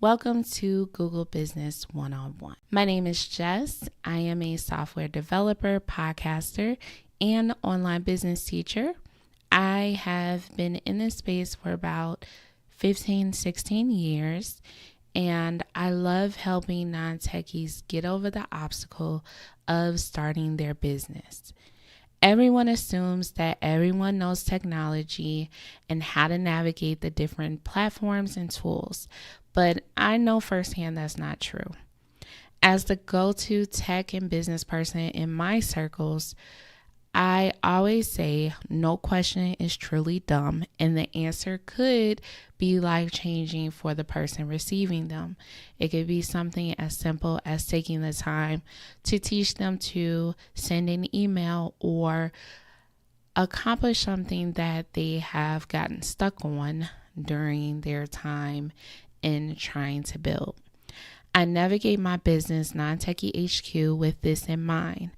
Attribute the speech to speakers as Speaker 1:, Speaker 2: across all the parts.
Speaker 1: Welcome to Google Business One-on-One. My name is Jess. I am a software developer, podcaster, and online business teacher. I have been in this space for about 16 years, and I love helping non-techies get over the obstacle of starting their business. Everyone assumes that everyone knows technology and how to navigate the different platforms and tools, but I know firsthand that's not true. As the go-to tech and business person in my circles, I always say no question is truly dumb, and the answer could be life-changing for the person receiving them. It could be something as simple as taking the time to teach them to send an email or accomplish something that they have gotten stuck on during their time in trying to build. I navigate my business Non Techie HQ with this in mind,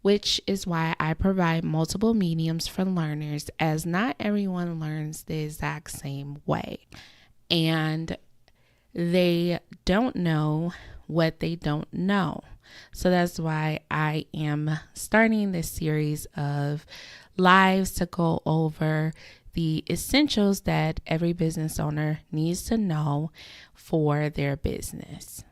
Speaker 1: which is why I provide multiple mediums for learners, as not everyone learns the exact same way. And they don't know what they don't know. So that's why I am starting this series of lives to go over the essentials that every business owner needs to know for their business.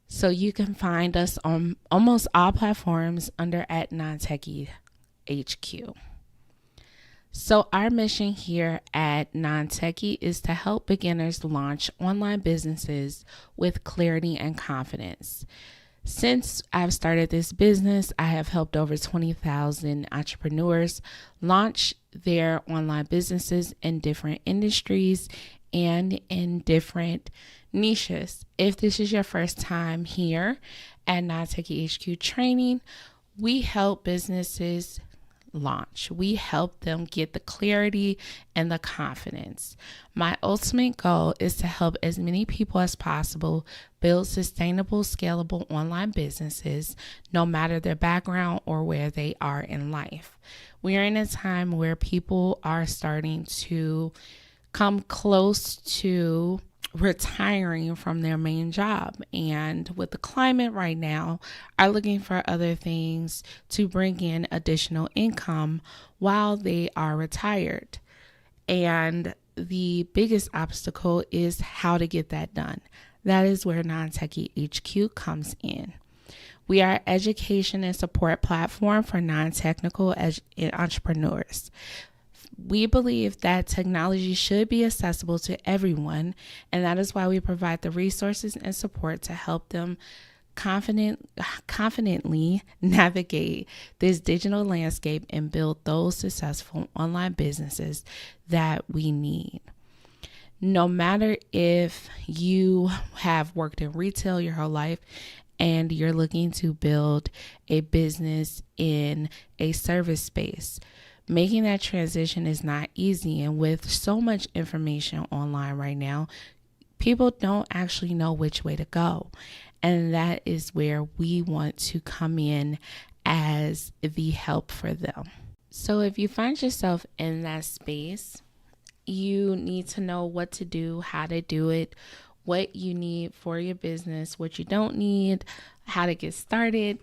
Speaker 1: So you can find us on almost all platforms under at Non Techie HQ. So our mission here at Non Techie is to help beginners launch online businesses with clarity and confidence. Since I've started this business, I have helped over 20,000 entrepreneurs launch their online businesses in different industries and in different niches. If this is your first time here at Non Techie HQ training, we help businesses launch. We help them get the clarity and the confidence. My ultimate goal is to help as many people as possible build sustainable, scalable online businesses, no matter their background or where they are in life. We are in a time where people are starting to come close to retiring from their main job, and with the climate right now are looking for other things to bring in additional income while they are retired. And the biggest obstacle is how to get that done. That is where Non Techie HQ comes in. We are an education and support platform for non-technical entrepreneurs. We believe that technology should be accessible to everyone, and that is why we provide the resources and support to help them confidently navigate this digital landscape and build those successful online businesses that we need. No matter if you have worked in retail your whole life and you're looking to build a business in a service space, making that transition is not easy, and with so much information online right now, people don't actually know which way to go. And that is where we want to come in as the help for them. So if you find yourself in that space, you need to know what to do, how to do it, what you need for your business, what you don't need, how to get started.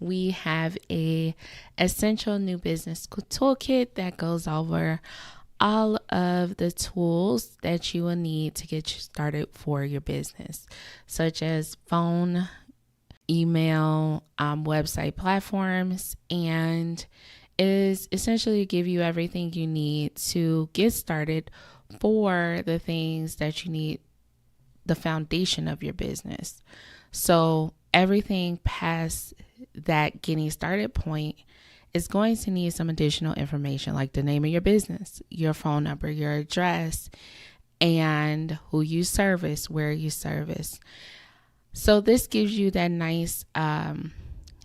Speaker 1: We have a essential new business toolkit that goes over all of the tools that you will need to get you started for your business, such as phone, email, website platforms, and it is essentially give you everything you need to get started for the things that you need, the foundation of your business. So everything past that getting started point is going to need some additional information, like the name of your business, your phone number, your address, and who you service, where you service. So this gives you that nice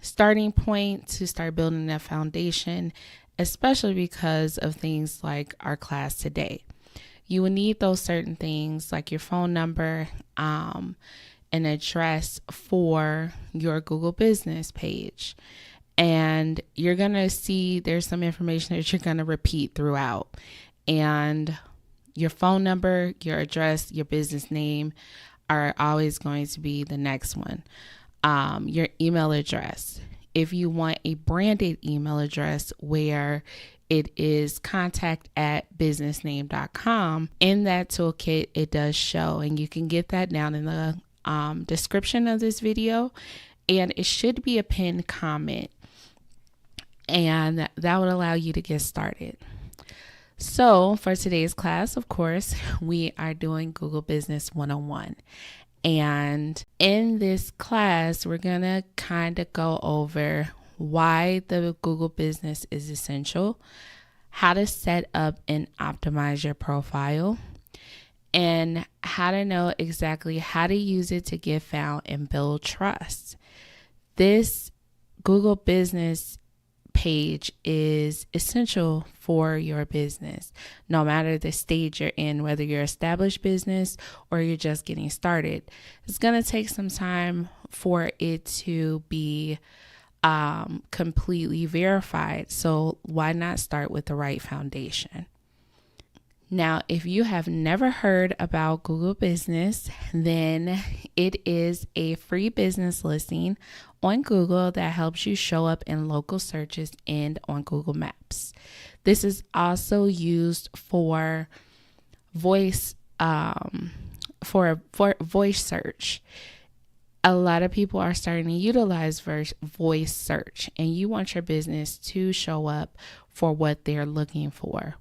Speaker 1: starting point to start building that foundation, especially because of things like our class today. You will need those certain things like your phone number, an address for your Google business page. And you're going to see there's some information that you're going to repeat throughout. And your phone number, your address, your business name, are always going to be the next one. Your email address. If you want a branded email address where it is contact@businessname.com, in that toolkit, it does show, and you can get that down in the description of this video, and it should be a pinned comment, and that would allow you to get started. So for today's class, of course, we are doing Google Business 101. And in this class, we're going to kind of go over why the Google business is essential, how to set up and optimize your profile, and how to know exactly how to use it to get found and build trust. This Google business page is essential for your business, no matter the stage you're in, whether you're established business or you're just getting started. It's going to take some time for it to be completely verified. So why not start with the right foundation? Now, if you have never heard about Google Business, then it is a free business listing on Google that helps you show up in local searches and on Google Maps. This is also used for voice voice search. A lot of people are starting to utilize voice search, and you want your business to show up for what they're looking for.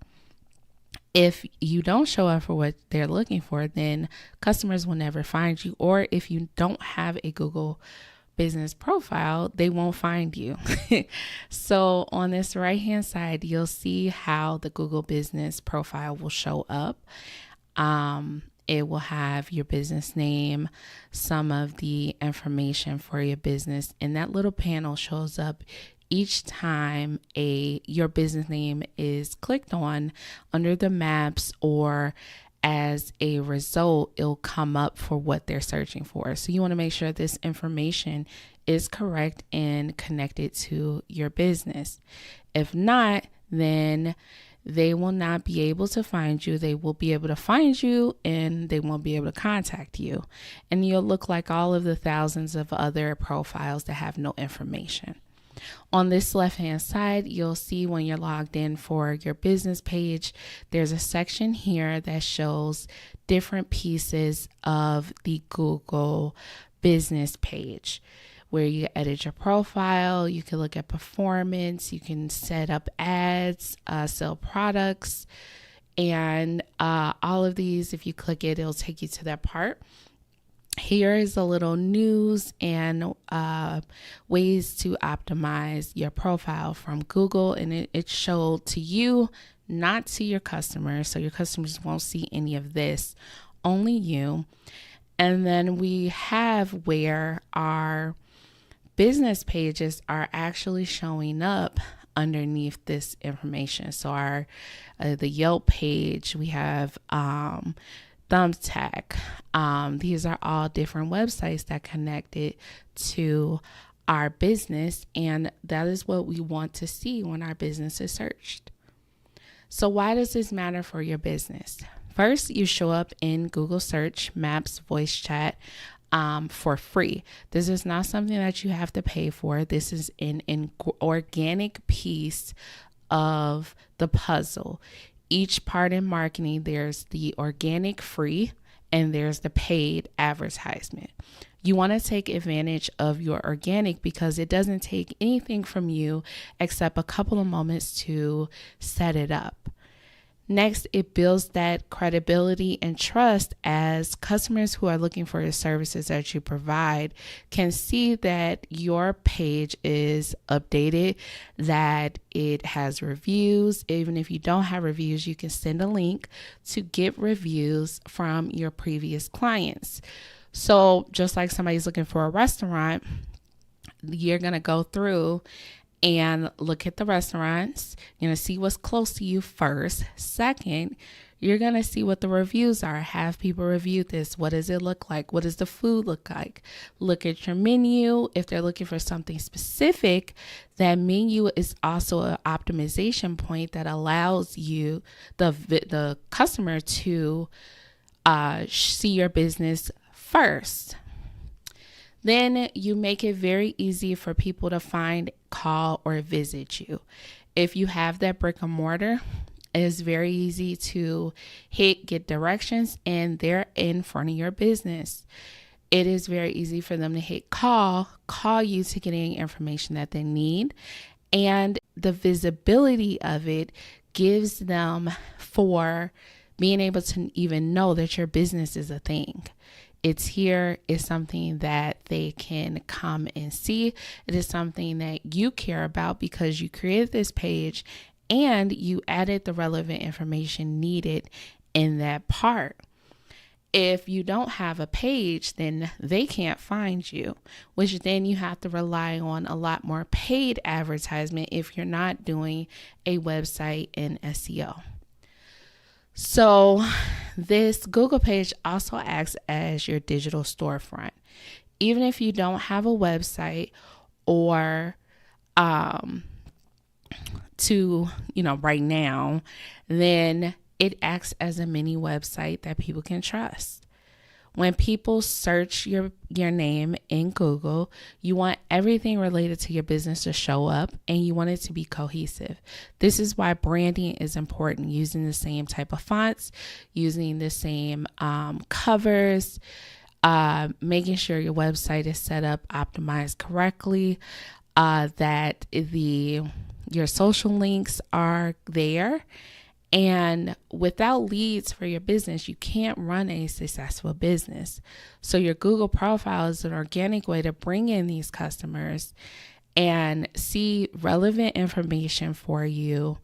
Speaker 1: If you don't show up for what they're looking for, then customers will never find you. Or if you don't have a Google business profile, they won't find you. So on this right-hand side, you'll see how the Google business profile will show up. It will have your business name, some of the information for your business, and that little panel shows up each time your business name is clicked on under the maps, or as a result, it'll come up for what they're searching for. So you want to make sure this information is correct and connected to your business. If not, then they will not be able to find you. They will be able to find you, and they won't be able to contact you. And you'll look like all of the thousands of other profiles that have no information. On this left-hand side, you'll see when you're logged in for your business page, there's a section here that shows different pieces of the Google business page where you edit your profile, you can look at performance, you can set up ads, sell products, and all of these, if you click it, it'll take you to that part. Here is a little news and ways to optimize your profile from Google, and it's showed to you, not to your customers. So your customers won't see any of this, only you. And then we have where our business pages are actually showing up underneath this information. So our the Yelp page, we have Thumbtack. These are all different websites that connected to our business, and that is what we want to see when our business is searched. So why does this matter for your business? First, you show up in Google search, maps, voice chat for free. This is not something that you have to pay for. This is an organic piece of the puzzle. Each part in marketing, there's the organic free and there's the paid advertisement. You want to take advantage of your organic because it doesn't take anything from you except a couple of moments to set it up. Next, it builds that credibility and trust as customers who are looking for the services that you provide can see that your page is updated, that it has reviews. Even if you don't have reviews, you can send a link to get reviews from your previous clients. So just like somebody's looking for a restaurant, you're going to go through and look at the restaurants. You're going to see what's close to you first. Second, you're going to see what the reviews are. Have people review this? What does it look like? What does the food look like? Look at your menu. If they're looking for something specific, that menu is also an optimization point that allows you, the customer, to see your business first. Then you make it very easy for people to find, call, or visit you. If you have that brick and mortar, it's very easy to get directions, and they're in front of your business. It is very easy for them to hit call you to get any information that they need. And the visibility of it gives them for being able to even know that your business is a thing. It's here. It's something that they can come and see. It is something that you care about because you created this page and you added the relevant information needed in that part. If you don't have a page, then they can't find you, which then you have to rely on a lot more paid advertisement if you're not doing a website and SEO. So this Google page also acts as your digital storefront. Even if you don't have a website or right now, then it acts as a mini website that people can trust. When people search your name in Google, you want everything related to your business to show up, and you want it to be cohesive. This is why branding is important, using the same type of fonts, using the same covers, making sure your website is set up, optimized correctly, that your social links are there. And without leads for your business, you can't run a successful business. So your Google profile is an organic way to bring in these customers and see relevant information for you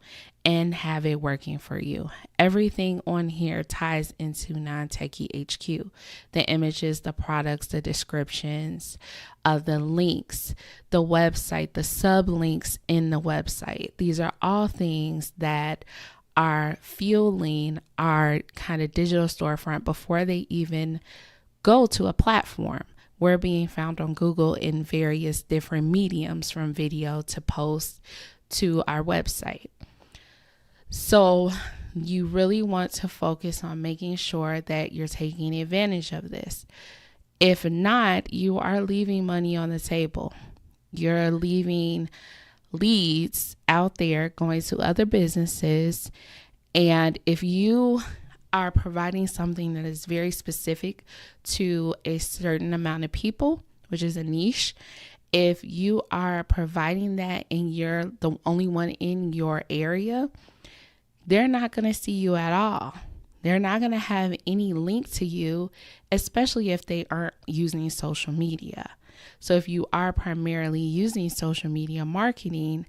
Speaker 1: and have it working for you. Everything on here ties into Non Techie HQ. The images, the products, the descriptions, the links, the website, the sublinks in the website. These are all things that are fueling our kind of digital storefront before they even go to a platform. We're being found on Google in various different mediums, from video to post to our website. So you really want to focus on making sure that you're taking advantage of this. If not, you are leaving money on the table. You're leaving leads out there going to other businesses. And if you are providing something that is very specific to a certain amount of people, which is a niche, if you are providing that and you're the only one in your area, they're not going to see you at all. They're not going to have any link to you, especially if they aren't using social media. So if you are primarily using social media marketing,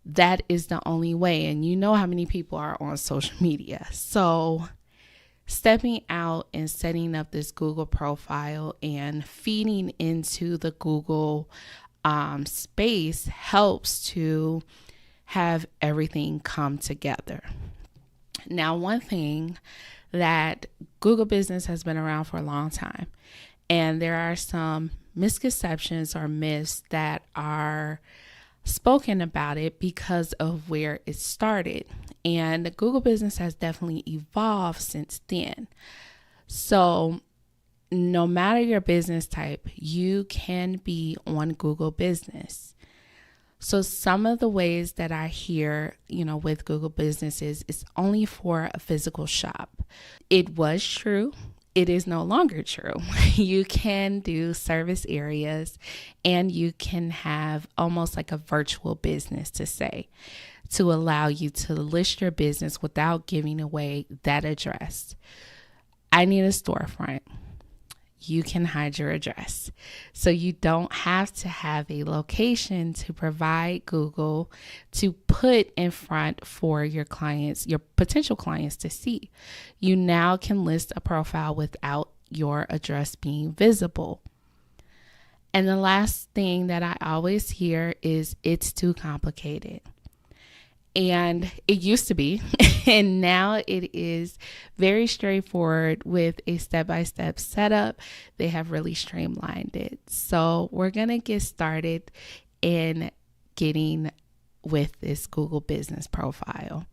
Speaker 1: that is the only way. And you know how many people are on social media. So stepping out and setting up this Google profile and feeding into the Google space helps to have everything come together. Now, one thing that Google Business has been around for a long time, and there are some misconceptions or myths that are spoken about it because of where it started. And Google Business has definitely evolved since then. So no matter your business type, you can be on Google Business. So some of the ways that I hear, with Google Business is it's only for a physical shop. It was true. It is no longer true. You can do service areas and you can have almost like a virtual business to allow you to list your business without giving away that address. I need a storefront. You can hide your address. So you don't have to have a location to provide Google to put in front for your clients, your potential clients to see. You now can list a profile without your address being visible. And the last thing that I always hear is it's too complicated. And it used to be, and now it is very straightforward with a step-by-step setup. They have really streamlined it. So we're going to get started in getting with this Google Business profile.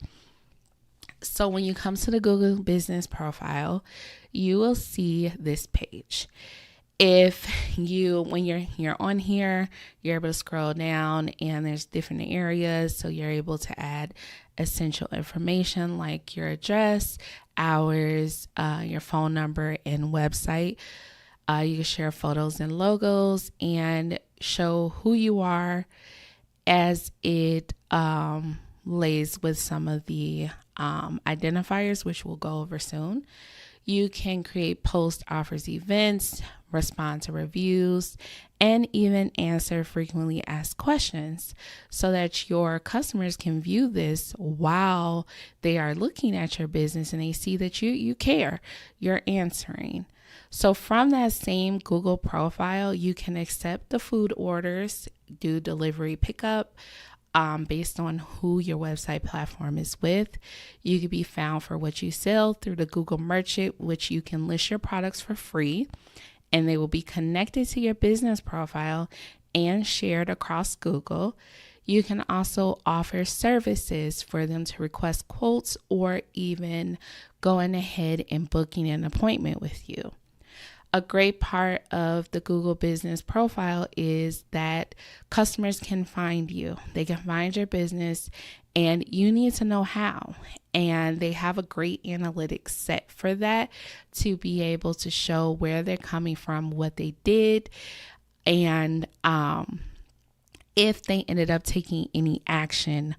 Speaker 1: So when you come to the Google Business Profile, you will see this page. If when you're on here, you're able to scroll down and there's different areas. So you're able to add essential information like your address, hours, your phone number, and website. You can share photos and logos and show who you are as it lays with some of the identifiers, which we'll go over soon. You can create post offers, events, respond to reviews, and even answer frequently asked questions so that your customers can view this while they are looking at your business and they see that you care, you're answering. So from that same Google profile, you can accept the food orders, do delivery pickup, based on who your website platform is with. You can be found for what you sell through the Google Merchant, which you can list your products for free, and they will be connected to your business profile and shared across Google. You can also offer services for them to request quotes or even going ahead and booking an appointment with you. A great part of the Google Business Profile is that customers can find you. They can find your business, and you need to know how. And they have a great analytics set for that to be able to show where they're coming from, what they did, and if they ended up taking any action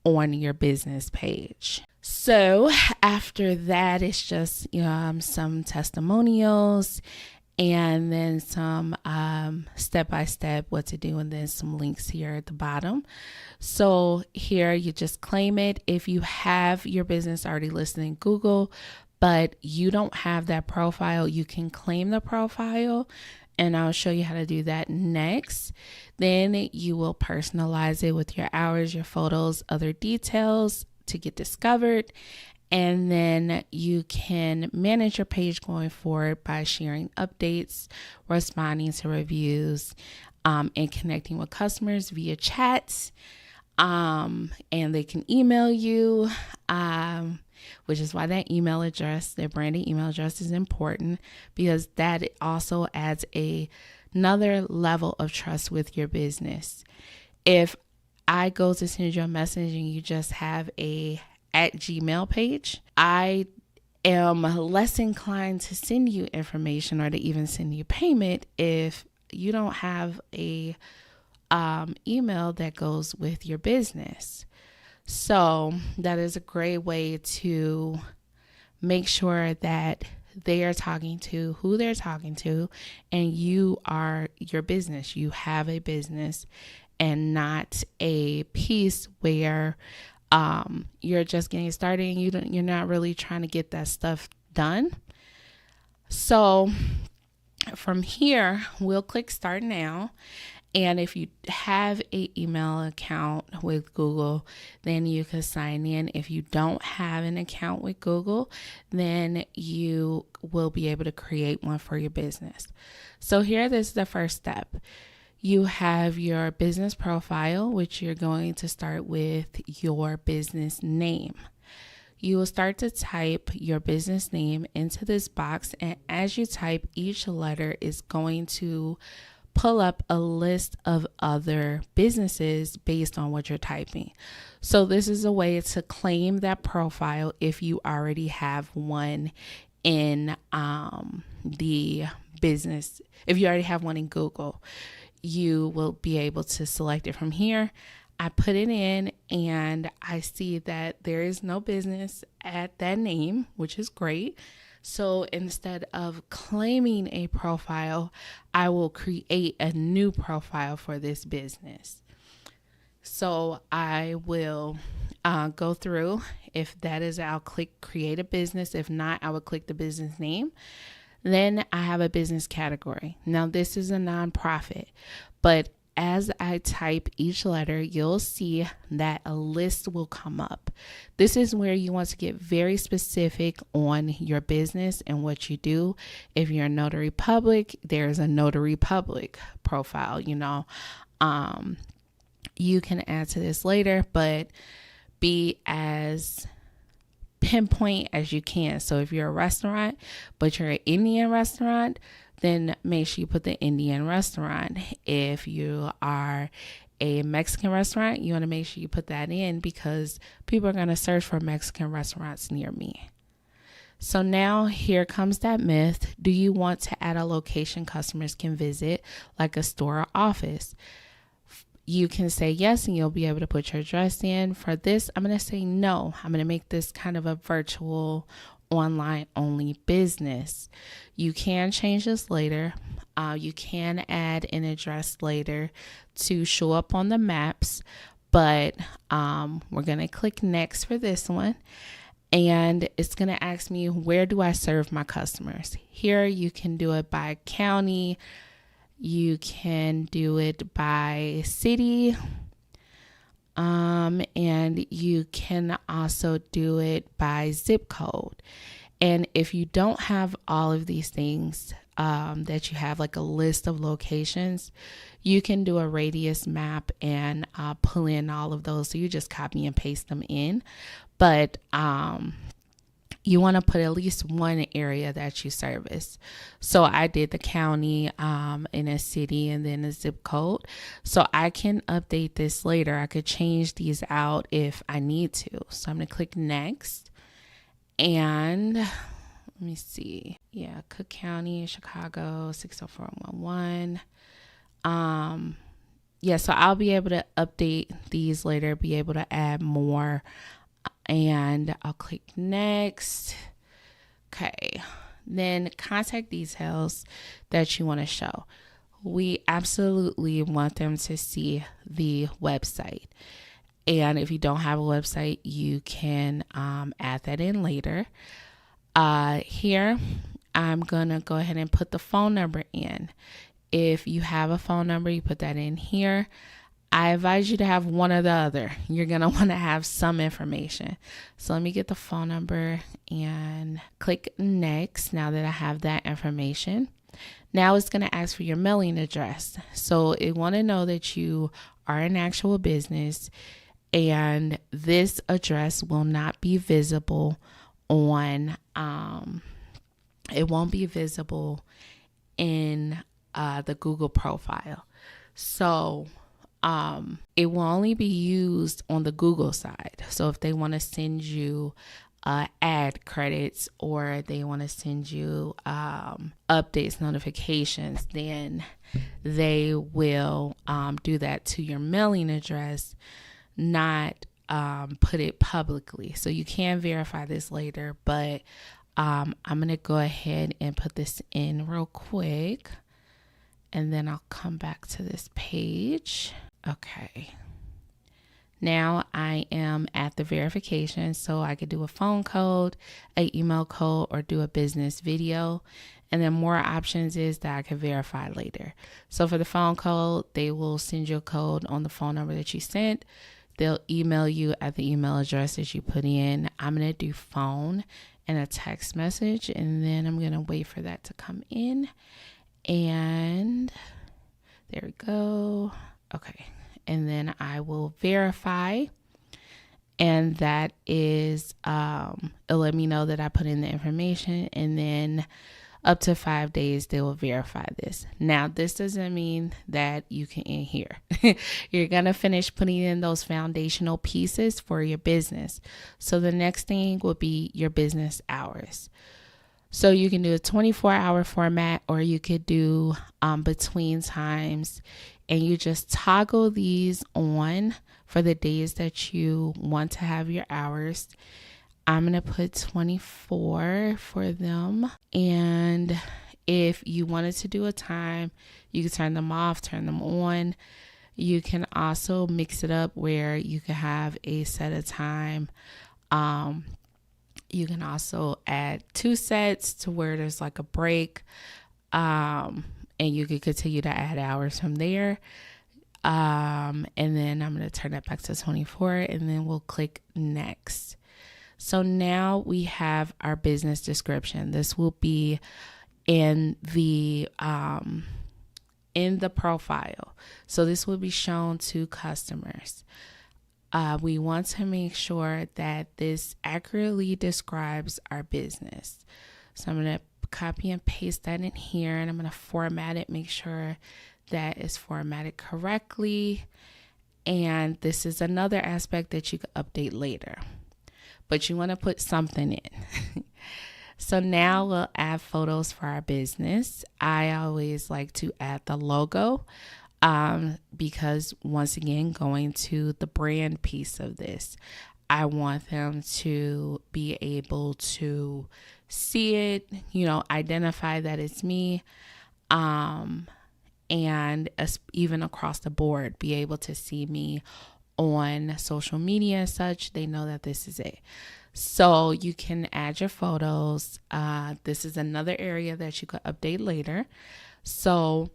Speaker 1: on your business page. So after that, it's just some testimonials and then some step-by-step what to do, and then some links here at the bottom. So here you just claim it. If you have your business already listed in Google, but you don't have that profile, you can claim the profile, and I'll show you how to do that next. Then you will personalize it with your hours, your photos, other details to get discovered. And then you can manage your page going forward by sharing updates, responding to reviews, and connecting with customers via chats. And they can email you, which is why that email address, their branding email address, is important, because that also adds another level of trust with your business. If I go to send you a message and you just have a @Gmail page, I am less inclined to send you information or to even send you payment if you don't have a email that goes with your business. So that is a great way to make sure that they are talking to who they're talking to, and you are your business. You have a business and not a piece where you're just getting started and you're not really trying to get that stuff done. So from here, we'll click start now. And if you have an email account with Google, then you can sign in. If you don't have an account with Google, then you will be able to create one for your business. So here, this is the first step. You have your business profile, which you're going to start with your business name. You will start to type your business name into this box, and as you type, each letter is going to pull up a list of other businesses based on what you're typing. So this is a way to claim that profile if you already have one in the business. If you already have one in Google, you will be able to select it from here. I put it in and I see that there is no business at that name, which is great. So instead of claiming a profile, I will create a new profile for this business. So I will go through. If that is, I'll click create a business. If not, I will click the business name. Then I have a business category. Now this is a nonprofit, but as I type each letter, you'll see that a list will come up. This is where you want to get very specific on your business and what you do. If you're a notary public, there's a notary public profile, you can add to this later, but be as pinpoint as you can. So if you're a restaurant, but you're an Indian restaurant, then make sure you put the Indian restaurant. If you are a Mexican restaurant, you want to make sure you put that in, because people are going to search for Mexican restaurants near me. So now here comes that myth. Do you want to add a location customers can visit, like a store or office? You can say yes, and you'll be able to put your address in. For this, I'm going to say no. I'm going to make this kind of a virtual, online only business. You can change this later. You can add an address later to show up on the maps, but we're going to click next for this one. And it's going to ask me, where do I serve my customers? Here you can do it by county. You can do it by city. And you can also do it by zip code. And if you don't have all of these things, that you have like a list of locations, you can do a radius map and pull in all of those. So you just copy and paste them in. But you want to put at least one area that you service. So I did the county, in a city, and then a zip code. So I can update this later. I could change these out if I need to. So I'm going to click next. And let me see. Yeah, Cook County, Chicago, 60411. Yeah, so I'll be able to update these later, be able to add more. And I'll click next. Okay. Then contact details that you want to show. We absolutely want them to see the website. And if you don't have a website, you can add that in later. Here, I'm going to go ahead and put the phone number in. If you have a phone number, you put that in here. I advise you to have one or the other. You're going to want to have some information. So let me get the phone number and click next now that I have that information. Now it's going to ask for your mailing address. So it want to know that you are an actual business, and this address will not be visible on, it won't be visible in the Google profile. So it will only be used on the Google side. So if they want to send you ad credits, or they want to send you updates, notifications, then they will do that to your mailing address, not put it publicly. So you can verify this later, but I'm going to go ahead and put this in real quick, and then I'll come back to this page. Okay. Now I am at the verification, so I could do a phone code, an email code, or do a business video. And then more options is that I can verify later. So for the phone code, they will send you a code on the phone number that you sent. They'll email you at the email address that you put in. I'm going to do phone and a text message, and then I'm going to wait for that to come in. And there we go. Okay. And then I will verify. And that is, it'll let me know that I put in the information, and then up to 5 days, they will verify this. Now, this doesn't mean that you can end here. You're going to finish putting in those foundational pieces for your business. So the next thing will be your business hours. So you can do a 24-hour format, or you could do between times, and you just toggle these on for the days that you want to have your hours. I'm going to put 24 for them. And if you wanted to do a time, you can turn them off, turn them on. You can also mix it up where you can have a set of time. You can also add 2 sets to where there's like a break. And you can continue to add hours from there. And then I'm going to turn that back to 24, and then we'll click next. So now we have our business description. This will be in the profile. So this will be shown to customers. We want to make sure that this accurately describes our business. So I'm going to copy and paste that in here, and I'm going to format it, make sure that it's formatted correctly. And this is another aspect that you can update later, but you want to put something in. So now we'll add photos for our business. I always like to add the logo because, once again, going to the brand piece of this, I want them to be able to see it, identify that it's me, and even across the board, be able to see me on social media and such. They know that this is it. So you can add your photos. This is another area that you could update later. So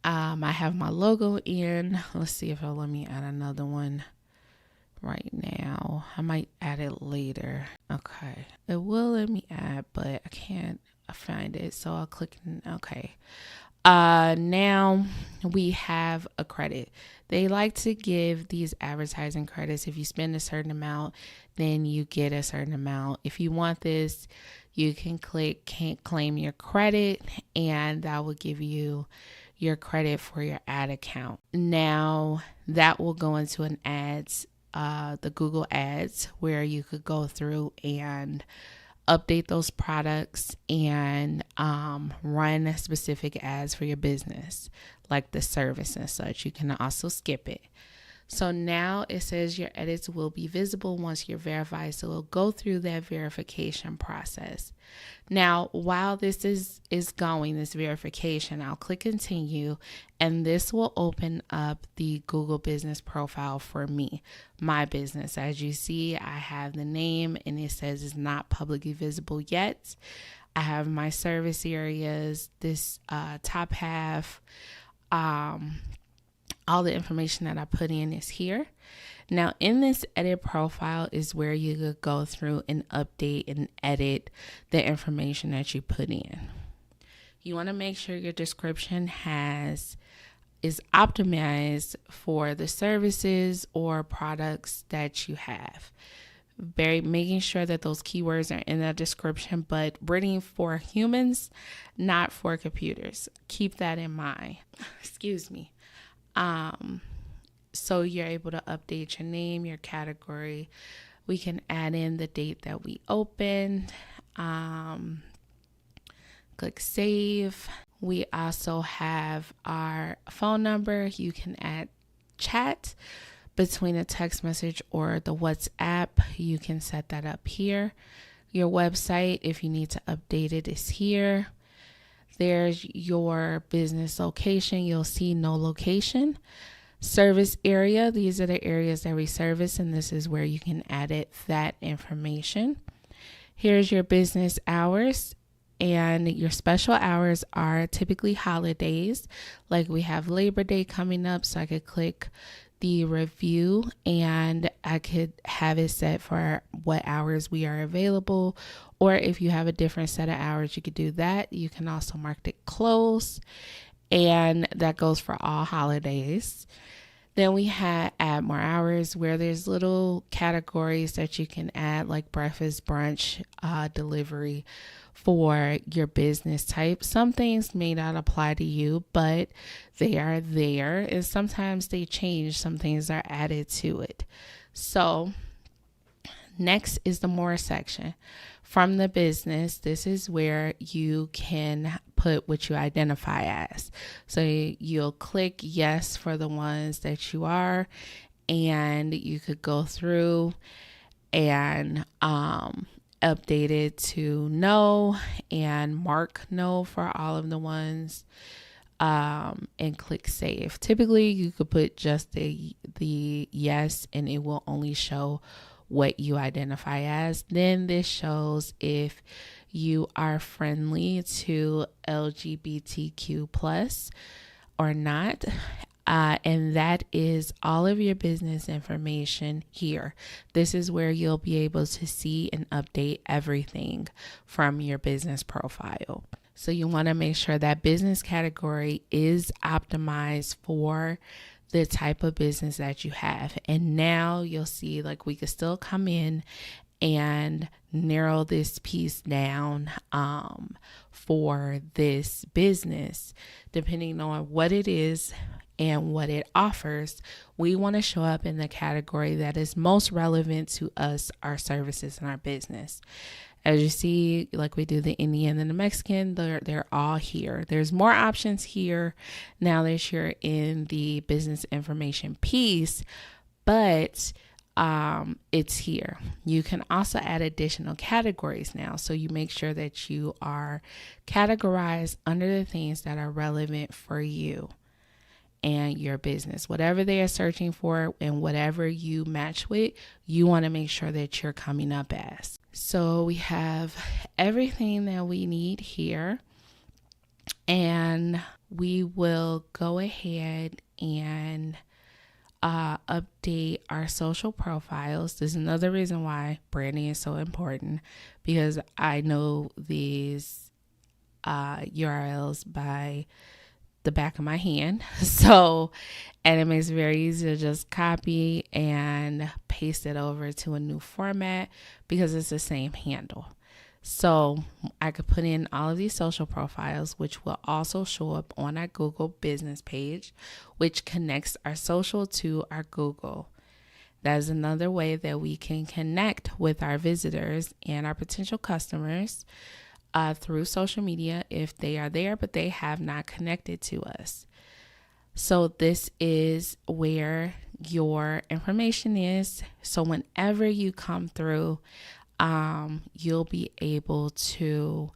Speaker 1: I have my logo in. Let's see if it'll let me add another one right now. I might add it later. Okay. It will let me add, but I can't find it. So I'll click. Okay. Now we have a credit. They like to give these advertising credits. If you spend a certain amount, then you get a certain amount. If you want this, you can click "Can't claim your credit," and that will give you your credit for your ad account. Now that will go into an ads, the Google Ads, where you could go through and update those products and run specific ads for your business, like the service and such. You can also skip it. So now it says your edits will be visible once you're verified. So we'll go through that verification process. Now, while this is going, this verification, I'll click continue, and this will open up the Google business profile for me, my business. As you see, I have the name and it says it's not publicly visible yet. I have my service areas, this top half, all the information that I put in is here. Now, in this edit profile is where you could go through and update and edit the information that you put in. You want to make sure your description is optimized for the services or products that you have. Making sure that those keywords are in that description, but written for humans, not for computers. Keep that in mind. Excuse me. So you're able to update your name, your category. We can add in the date that we opened. Click save. We also have our phone number. You can add chat between a text message or the WhatsApp. You can set that up here. Your website, if you need to update it, is here. There's your business location. You'll see no location. Service area. These are the areas that we service, and this is where you can edit that information. Here's your business hours, and your special hours are typically holidays. Like we have Labor Day coming up, so I could click the review and I could have it set for what hours we are available. Or if you have a different set of hours, you could do that. You can also mark it closed, and that goes for all holidays. Then we have add more hours, where there's little categories that you can add, like breakfast, brunch, delivery for your business type. Some things may not apply to you, but they are there, and sometimes they change. Some things are added to it. So next is the more section. From the business, this is where you can put what you identify as. So you'll click yes for the ones that you are, and you could go through and update it to no and mark no for all of the ones, and click save. Typically, you could put just the yes, and it will only show what you identify as. Then this shows if you are friendly to LGBTQ plus or not. And that is all of your business information here. This is where you'll be able to see and update everything from your business profile. So you want to make sure that business category is optimized for the type of business that you have. And now you'll see like we could still come in and narrow this piece down for this business, depending on what it is and what it offers. We want to show up in the category that is most relevant to us, our services, and our business. As you see, like we do the Indian and the Mexican, they're all here. There's more options here now that you're in the business information piece, but it's here. You can also add additional categories now. So you make sure that you are categorized under the things that are relevant for you and your business. Whatever they are searching for and whatever you match with, you want to make sure that you're coming up as. So we have everything that we need here, and we will go ahead and update our social profiles. This is another reason why branding is so important, because I know these URLs by the back of my hand. And it makes it very easy to just copy and paste it over to a new format because it's the same handle. So I could put in all of these social profiles, which will also show up on our Google business page, which connects our social to our Google. That is another way that we can connect with our visitors and our potential customers through social media if they are there, but they have not connected to us. So this is where your information is. So whenever you come through, you'll be able to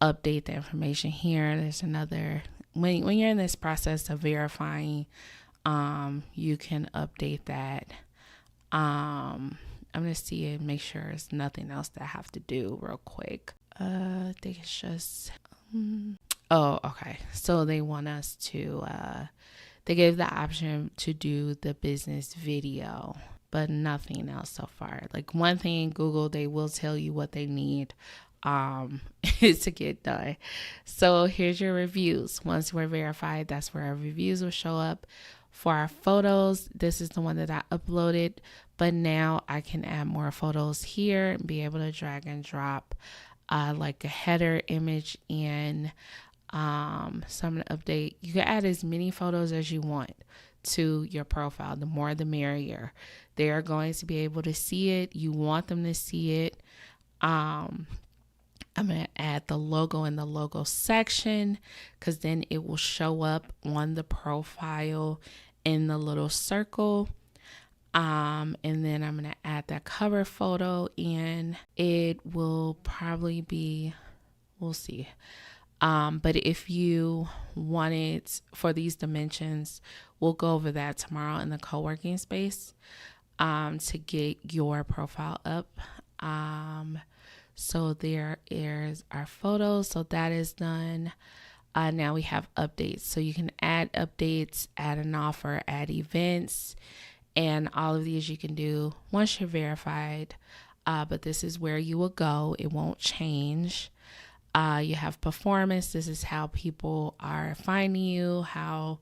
Speaker 1: update the information here. There's another, when you're in this process of verifying, you can update that. I'm going to see and make sure there's nothing else that I have to do real quick. I think it's just, okay. So they want us to, they gave the option to do the business video, but nothing else so far. Like one thing in Google, they will tell you what they need is to get done. So here's your reviews. Once we're verified, that's where our reviews will show up. For our photos, this is the one that I uploaded, but now I can add more photos here and be able to drag and drop like a header image in. So I'm going to update. You can add as many photos as you want to your profile. The more the merrier. They are going to be able to see it. You want them to see it. I'm going to add the logo in the logo section because then it will show up on the profile in the little circle. And then I'm going to add that cover photo in. It will probably be, we'll see. But if you want it for these dimensions, we'll go over that tomorrow in the co-working space to get your profile up. So there is our photos. So that is done. Now we have updates. So you can add updates, add an offer, add events, and all of these you can do once you're verified. But this is where you will go. It won't change. You have performance. This is how people are finding you, how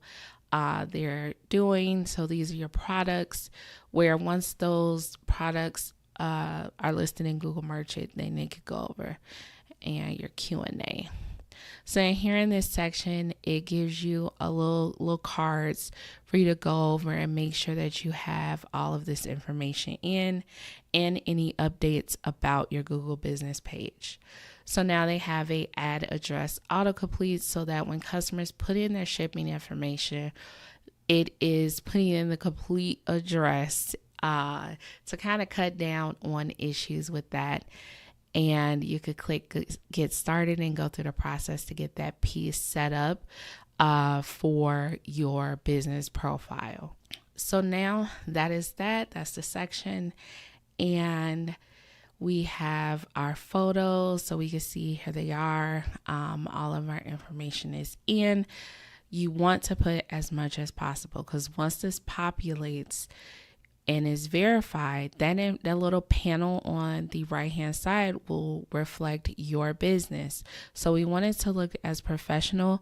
Speaker 1: they're doing. So these are your products, where once those products are listed in Google Merchant, then they could go over, and your Q&A. So in here in this section, it gives you a little cards for you to go over and make sure that you have all of this information in and any updates about your Google business page. So now they have a add address autocomplete so that when customers put in their shipping information, it is putting in the complete address to kind of cut down on issues with that. And you could click get started and go through the process to get that piece set up for your business profile. So now that's the section. And we have our photos, so we can see here they are. All of our information is in. You want to put as much as possible because once this populates and is verified, then that little panel on the right hand side will reflect your business. So we want it to look as professional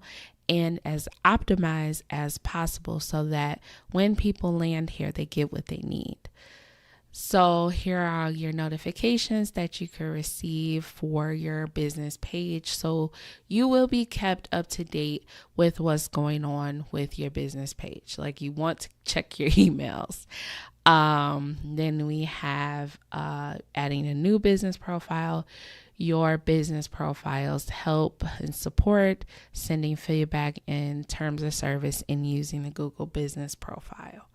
Speaker 1: and as optimized as possible so that when people land here, they get what they need. So here are your notifications that you can receive for your business page. So you will be kept up to date with what's going on with your business page. Like, you want to check your emails. Then we have adding a new business profile. Your business profiles help and support sending feedback in terms of service and using the Google Business Profile.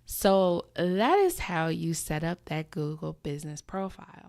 Speaker 1: So that is how you set up that Google Business Profile.